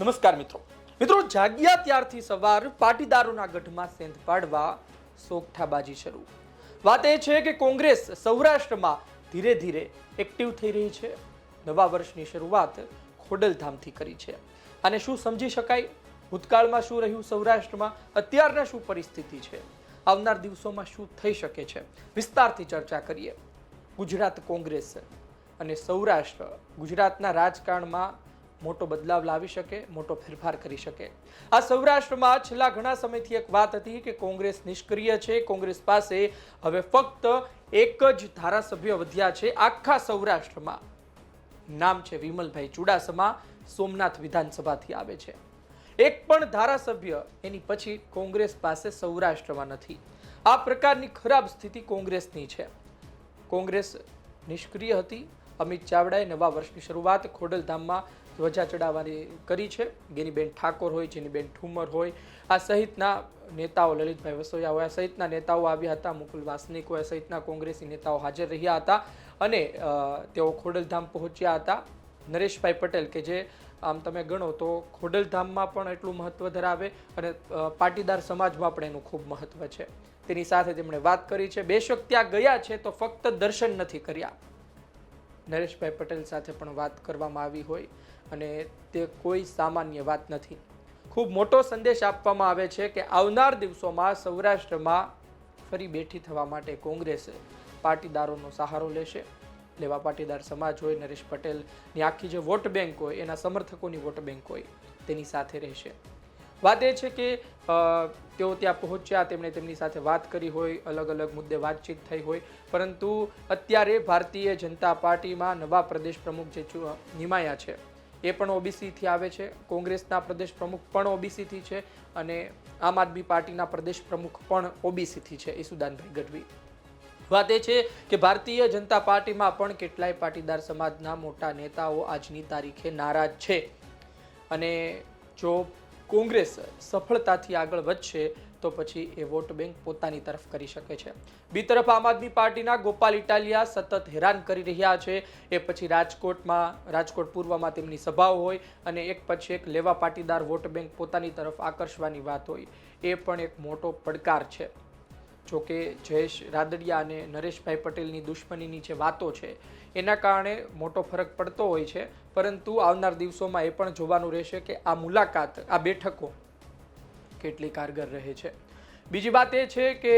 નમસ્કાર મિત્રો જાગ્યા ત્યારથી સવાર પાટીદારોના ગઢમાં સેંધ પાડવા સોગઠાબાજી શરૂ। વાત એ છે કે કોંગ્રેસ સૌરાષ્ટ્રમાં ધીરે ધીરે એક્ટિવ થઈ રહી છે। નવા વર્ષની શરૂઆત ખોડલધામથી કરી છે। અને શું સમજી શકાય, ભૂતકાળમાં શું રહ્યું સૌરાષ્ટ્રમાં, અત્યારના શું પરિસ્થિતિ છે, આવનાર દિવસોમાં શું થઈ શકે છે, વિસ્તારથી ચર્ચા કરીએ। ગુજરાત કોંગ્રેસ અને સૌરાષ્ટ્ર ગુજરાતના રાજકારણમાં મોટો બદલાવ લાવી શકે, મોટો ફેરફાર કરી શકે। આ સૌરાષ્ટ્રમાં છેલ્લા ઘણા સમયથી એક વાત હતી કે કોંગ્રેસ નિષ્ક્રિય છે। કોંગ્રેસ પાસે હવે ફક્ત એક જ ધારાસભ્ય વધ્યા છે આખા સૌરાષ્ટ્રમાં। નામ છે વિમલભાઈ ચુડાસમા, સોમનાથ વિધાનસભાથી આવે છે। એક પણ ધારાસભ્ય એની પછી કોંગ્રેસ પાસે સૌરાષ્ટ્રમાં નથી। આ પ્રકારની ખરાબ સ્થિતિ કોંગ્રેસની છે। કોંગ્રેસ નિષ્ક્રિય હતી। અમિત ચાવડાએ નવા વર્ષની શરૂઆત ખોડલધામમાં ધ્વજા ચડાવવાની કરી છે। ગેનીબેન ઠાકોર હોય, જેનીબેન ઠુમર હોય, આ સહિતના નેતાઓ, લલિતભાઈ વસોયા હોય, આ સહિતના નેતાઓ આવ્યા હતા, મુકુલ વાસનિક હોય, સહિતના કોંગ્રેસી નેતાઓ હાજર રહ્યા હતા અને તેઓ ખોડલધામ પહોંચ્યા હતા। નરેશભાઈ પટેલ કે જે આમ તમે ગણો તો ખોડલધામમાં પણ એટલું મહત્વ ધરાવે અને પાટીદાર સમાજમાં પણ એનું ખૂબ મહત્વ છે, તેની સાથે તેમણે વાત કરી છે। બેશક ત્યાં ગયા છે તો ફક્ત દર્શન નથી કર્યા। નરેશભાઈ પટેલ સાથે પણ વાત કરવામાં આવી હોય અને તે કોઈ સામાન્ય વાત નથી। ખૂબ મોટો સંદેશ આપવામાં આવે છે કે આવનાર દિવસોમાં સૌરાષ્ટ્રમાં ફરી બેઠી થવા માટે કોંગ્રેસ પાટીદારોનો સહારો લેશે। લેવા પાટીદાર સમાજ હોય, નરેશ પટેલની આખી જે વોટ બેંક હોય, એના સમર્થકોની વોટ બેંક હોય, તેની સાથે રહેશે। વાત એ છે કે તેઓ ત્યાં પહોંચ્યા, તેમણે તેમની સાથે વાત કરી હોય, અલગ અલગ મુદ્દે વાતચીત થઈ હોય, પરંતુ અત્યારે ભારતીય જનતા પાર્ટીમાં નવા પ્રદેશ પ્રમુખ જે નિમાયા છે એ પણ ઓબીસીથી આવે છે। કોંગ્રેસના પ્રદેશ પ્રમુખ પણ ઓબીસીથી છે અને આમ આદમી પાર્ટીના પ્રદેશ પ્રમુખ પણ ઓબીસીથી છે, ઈસુદાનભાઈ ગઢવી। વાત એ છે કે ભારતીય જનતા પાર્ટીમાં પણ કેટલાય પાટીદાર સમાજના મોટા નેતાઓ આજની તારીખે નારાજ છે અને જો કોંગ્રેસ સફળતાથી આગળ વધશે તો પછી એ વોટ બેંક પોતાની તરફ કરી શકે છે। બી તરફ આમ આદમી પાર્ટીના ગોપાલ ઇટાલિયા સતત હેરાન કરી રહ્યા છે। એ પછી રાજકોટ પૂર્વમાં તેમની સભાઓ હોય અને એક પછી એક લેવા પાટીદાર વોટ બેંક પોતાની તરફ આકર્ષવાની વાત હોય, એ પણ એક મોટો પડકાર છે। જોકે જયેશ રાદડિયા અને નરેશભાઈ પટેલની દુશ્મનીની જે વાતો છે એના કારણે મોટો ફરક પડતો હોય છે, પરંતુ આવનાર દિવસોમાં એ પણ જોવાનું રહેશે કે આ મુલાકાત, આ બેઠકો કેટલી કારગર રહે છે। બીજી વાત એ છે કે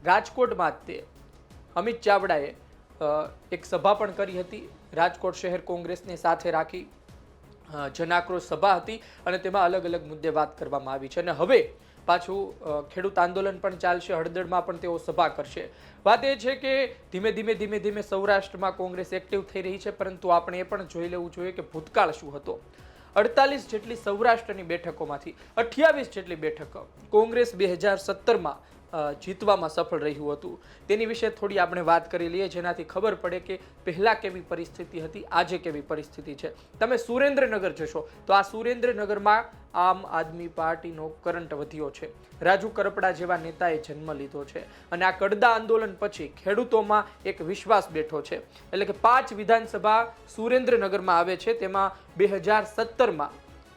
રાજકોટમાં તે અમિત ચાવડાએ એક સભા પણ કરી હતી। રાજકોટ શહેર કોંગ્રેસને સાથે રાખી જનાક્રોશ સભા હતી અને તેમાં અલગ અલગ મુદ્દે વાત કરવામાં આવી છે અને હવે પાછું ખેડૂત આંદોલન પણ ચાલશે, હળદળમાં પણ તેઓ સભા કરશે। વાત એ છે કે ધીમે ધીમે સૌરાષ્ટ્રમાં કોંગ્રેસ એક્ટિવ થઈ રહી છે, પરંતુ આપણે એ પણ જોઈ લેવું જોઈએ કે ભૂતકાળ શું હતો। 48 જેટલી સૌરાષ્ટ્રની બેઠકોમાંથી 28 જેટલી બેઠકો કોંગ્રેસ 2017માં જીતવામાં સફળ રહ્યું હતું। તેની વિશે થોડી આપણે વાત કરી લઈએ, જેનાથી ખબર પડે કે પહેલા કેવી પરિસ્થિતિ હતી, આજે કેવી પરિસ્થિતિ છે। તમે સુરેન્દ્રનગર જશો તો આ સુરેન્દ્રનગરમાં આમ આદમી પાર્ટીનો કરંટ વધ્યો છે। રાજુ કરપડા જેવા નેતાએ જન્મ લીધો છે અને આ કડદા આંદોલન પછી ખેડૂતોમાં એક વિશ્વાસ બેઠો છે। એટલે કે 5 વિધાનસભા સુરેન્દ્રનગરમાં આવે છે, તેમાં 2017માં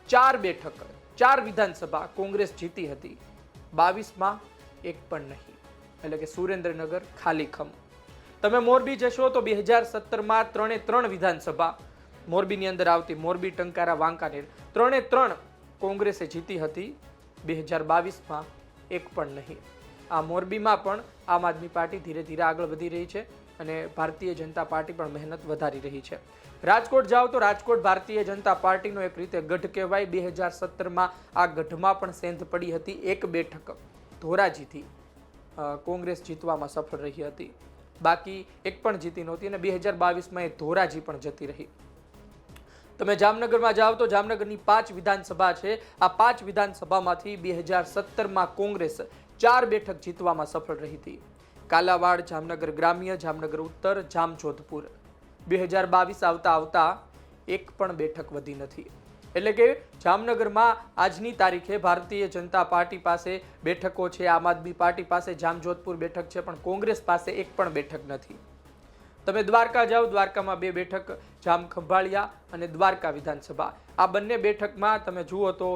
4 બેઠક, 4 વિધાનસભા કોંગ્રેસ જીતી હતી, 22માં એક પણ નહીં। એટલે કે સુરેન્દ્રનગર ખાલીખમ। તમે મોરબી જશો તો 2017માં 3 વિધાનસભા મોરબીની અંદર આવતી, મોરબી, ટંકારા, વાંકાનેર, 3 કોંગ્રેસે જીતી હતી, 2022માં એક પણ નહીં। આ મોરબીમાં પણ આમ આદમી પાર્ટી ધીરે ધીરે આગળ વધી રહી છે અને ભારતીય જનતા પાર્ટી પણ મહેનત વધારી રહી છે। રાજકોટ જાઓ તો રાજકોટ ભારતીય જનતા પાર્ટીનો એક રીતે ગઢ કહેવાય। 2017માં આ ગઢમાં પણ સેંધ પડી હતી, એક બેઠક ધોરાજીથી કોંગ્રેસ જીતવામાં સફળ રહી હતી, બાકી એક પણ જીતી નહોતી અને 2022માં એ ધોરાજી પણ જતી રહી। તમે જામનગરમાં જાઓ તો જામનગરની 5 વિધાનસભા છે। આ 5 વિધાનસભામાંથી 2017માં કોંગ્રેસ 4 બેઠક જીતવામાં સફળ રહી હતી, કાલાવાડ, જામનગર ગ્રામ્ય, જામનગર ઉત્તર, જામજોધપુર। 2022 આવતા એક પણ બેઠક વધી નથી। એટલે કે જામનગરમાં આજની તારીખે ભારતીય જનતા પાર્ટી પાસે બેઠકો છે, આમ આદમી પાર્ટી પાસે જામજોધપુર બેઠક છે, પણ કોંગ્રેસ પાસે એક પણ બેઠક નથી। તમે દ્વારકા જાઓ, દ્વારકામાં 2 બેઠક, જામ ખંભાળિયા અને દ્વારકા વિધાનસભા. આ બંને બેઠકમાં તમે જુઓ તો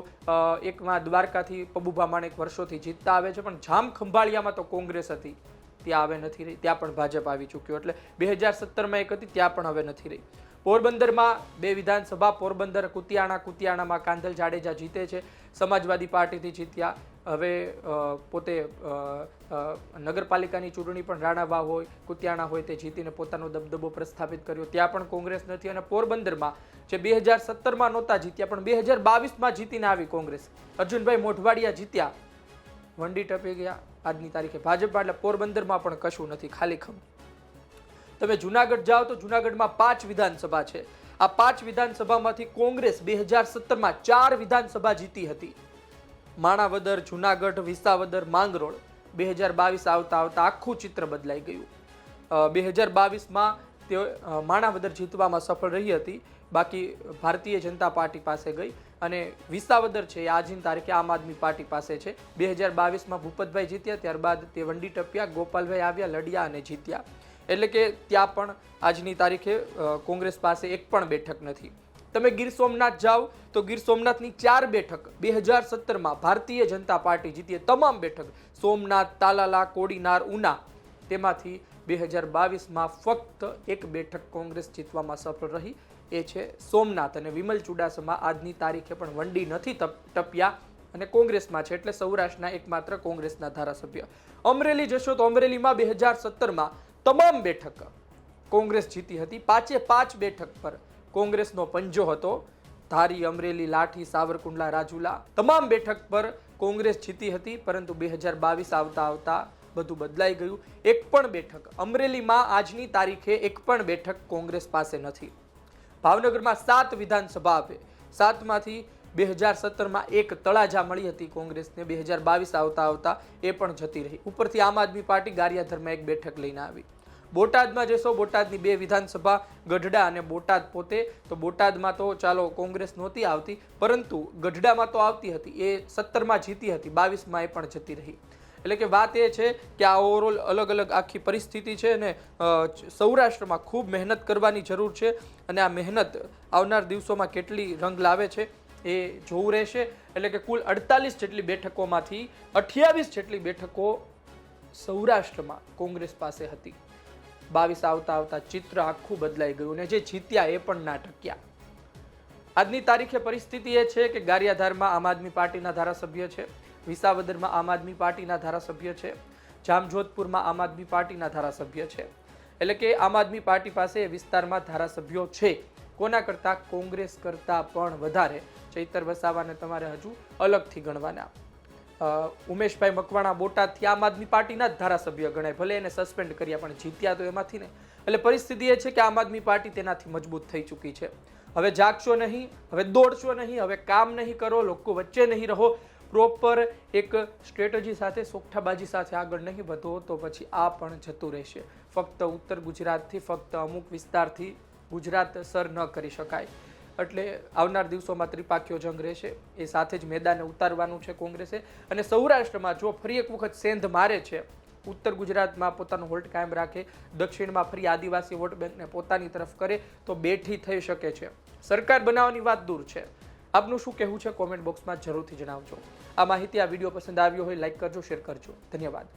એકમાં દ્વારકાથી પબુભા માણેક વર્ષોથી જીતતા આવે છે, પણ જામ ખંભાળિયામાં તો કોંગ્રેસ હતી, ત્યાં હવે નથી રહી. ત્યાં પણ ભાજપ આવી ચૂક્યો. એટલે 2017માં એક હતી, ત્યાં પણ હવે નથી રહી. પોરબંદરમાં 2 વિધાનસભા, પોરબંદર કુતિયાણામાં કાંધલ જાડેજા જીતે છે, સમાજવાદી પાર્ટીથી જીત્યા. હવે પોતે નગરપાલિકાની ચૂંટણી પણ રાણાવા હોય, કુતિયાણા હોય, તે જીતીને પોતાનો દબદબો પ્રસ્થાપિત કર્યો. ત્યાં પણ કોંગ્રેસ નથી. અને પોરબંદરમાં જે 2017માં નહોતા જીત્યા, પણ 2022માં જીતીને આવી કોંગ્રેસ. અર્જુનભાઈ મોઢવાડિયા જીત્યા, વંડી ટપી ગયા આજની તારીખે ભાજપમાં. એટલે પોરબંદરમાં પણ કશું નથી, ખાલી ખમ. તમે જુનાગઢ જાઓ તો જુનાગઢમાં 5 વિધાનસભા છે. આ 5 વિધાનસભામાંથી કોંગ્રેસ 2017માં 4 વિધાનસભા જીતી હતી. માણાવદર, જુનાગઢ, વિસાવદર, માંગરોળ. 2022 આવતા આખું ચિત્ર બદલાઈ ગયું. 2022માં તેઓ માણાવદર જીતવામાં સફળ રહી હતી, બાકી ભારતીય જનતા પાર્ટી પાસે ગઈ. અને વિસાવદર છે એ આજની તારીખે આમ આદમી પાર્ટી પાસે છે. 2022માં ભૂપતભાઈ જીત્યા, ત્યારબાદ તે વંડી ટપ્યા, ગોપાલભાઈ આવ્યા, લડ્યા અને જીત્યા. એટલે કે ત્યાં પણ આજની તારીખે કોંગ્રેસ પાસે એક પણ બેઠક નથી. તમે ગીર સોમનાથ જાઓ તો ગીર સોમનાથની 4 બેઠક 2017માં ભારતીય જનતા પાર્ટી જીતી, તમામ બેઠક, સોમનાથ, તાલાલા, કોડીનાર, ઉના. તેમાંથી 2022માં ફક્ત એક બેઠક કોંગ્રેસ જીતવામાં સફળ રહી, એ છે સોમનાથ. અને વિમલ ચુડાસમા આજની તારીખે પણ વંડી નથી ટપ્યા અને કોંગ્રેસમાં છે, એટલે સૌરાષ્ટ્રના એકમાત્ર કોંગ્રેસના ધારાસભ્ય. અમરેલી જશો તો અમરેલીમાં 2017માં તમામ બેઠક કોંગ્રેસ જીતી હતી. 5 બેઠક પર કોંગ્રેસનો પંજો હતો. ધારી, અમરેલી, લાઠી, સાવરકુંડલા, રાજુલા, તમામ બેઠક પર કોંગ્રેસ જીતી હતી. પરંતુ 2022 આવતા બધું બદલાઈ ગયું. એક પણ બેઠક અમરેલીમાં આજની તારીખે એક પણ બેઠક કોંગ્રેસ પાસે નથી. ભાવનગરમાં 7 વિધાનસભા આવે, 7માંથી 2017માં એક તળાજા મળી હતી કોંગ્રેસને. 2022 આવતા એ પણ જતી રહી. ઉપરથી આમ આદમી પાર્ટી ગારિયાધરમાં એક બેઠક લઈને આવી. બોટાદમાં જશો, બોટાદની 2 વિધાનસભા, ગઢડા અને બોટાદ પોતે. તો બોટાદમાં તો ચાલો કોંગ્રેસ નહોતી આવતી, પરંતુ ગઢડામાં તો આવતી હતી. એ 17માં જીતી હતી, 22માં એ પણ જતી રહી. એટલે કે વાત એ છે કે આ ઓવરઓલ અલગ અલગ આખી પરિસ્થિતિ છે અને સૌરાષ્ટ્રમાં ખૂબ મહેનત કરવાની જરૂર છે. અને આ મહેનત આવનાર દિવસોમાં કેટલી રંગ લાવે છે એ જોવું રહેશે. એટલે કે કુલ 48 જેટલી બેઠકોમાંથી 28 જેટલી બેઠકો સૌરાષ્ટ્રમાં કોંગ્રેસ પાસે હતી. 22 આવતા ચિત્ર આખું બદલાઈ ગયું અને જે જીત્યા એ પણ ના ટક્યા. આજની તારીખે પરિસ્થિતિ એ છે કે ગારિયાધારમાં આમ આદમી પાર્ટીના ધારાસભ્ય છે, વિસાવદરમાં આમ આદમી પાર્ટીના ધારાસભ્ય છે, જામજોધપુરમાં આમ આદમી પાર્ટીના ધારાસભ્ય છે. એટલે કે આમ આદમી પાર્ટી પાસે એ વિસ્તારમાં ધારાસભ્યો છે. કોના કરતા? કોંગ્રેસ કરતા પણ વધારે. ચૈતર વસાવાને તમારે હજુ અલગથી ગણવાના. ઉમેશભાઈ મકવાણા બોટાદથી આમ આદમી પાર્ટીના જ ધારાસભ્ય ગણાય, ભલે એને સસ્પેન્ડ કર્યા પણ જીત્યા તો એમાંથી ને. એટલે પરિસ્થિતિ એ છે કે આમ આદમી પાર્ટી તેનાથી મજબૂત થઈ ચૂકી છે. હવે જાગશો નહીં, હવે દોડશો નહીં, હવે કામ નહીં કરો, લોકો વચ્ચે નહીં રહો, પ્રોપર એક સ્ટ્રેટેજી સાથે, સોગઠાબાજી સાથે આગળ નહીં વધો તો પછી આ પણ જતું રહેશે. ફક્ત ઉત્તર ગુજરાતથી, ફક્ત અમુક વિસ્તારથી ગુજરાત સર ન કરી શકાય. એટલે આવનાર દિવસોમાં ત્રિપાખ્યો જંગ રહેશે. એ સાથે જ મેદાને ઉતારવાનું છે કોંગ્રેસે. અને સૌરાષ્ટ્રમાં જો ફરી એક વખત સેંધ મારે છે, ઉત્તર ગુજરાતમાં પોતાનો હોલ્ડ કાયમ રાખે, દક્ષિણમાં ફરી આદિવાસી વોટ બેંકને પોતાની તરફ કરે તો બેઠી થઈ શકે છે. સરકાર બનાવવાની વાત દૂર છે. આપનું શું કહેવું છે કોમેન્ટ બોક્સમાં જરૂરથી જણાવજો. આ માહિતી, આ વિડીયો પસંદ આવ્યો હોય લાઈક કરજો, શેર કરજો. ધન્યવાદ.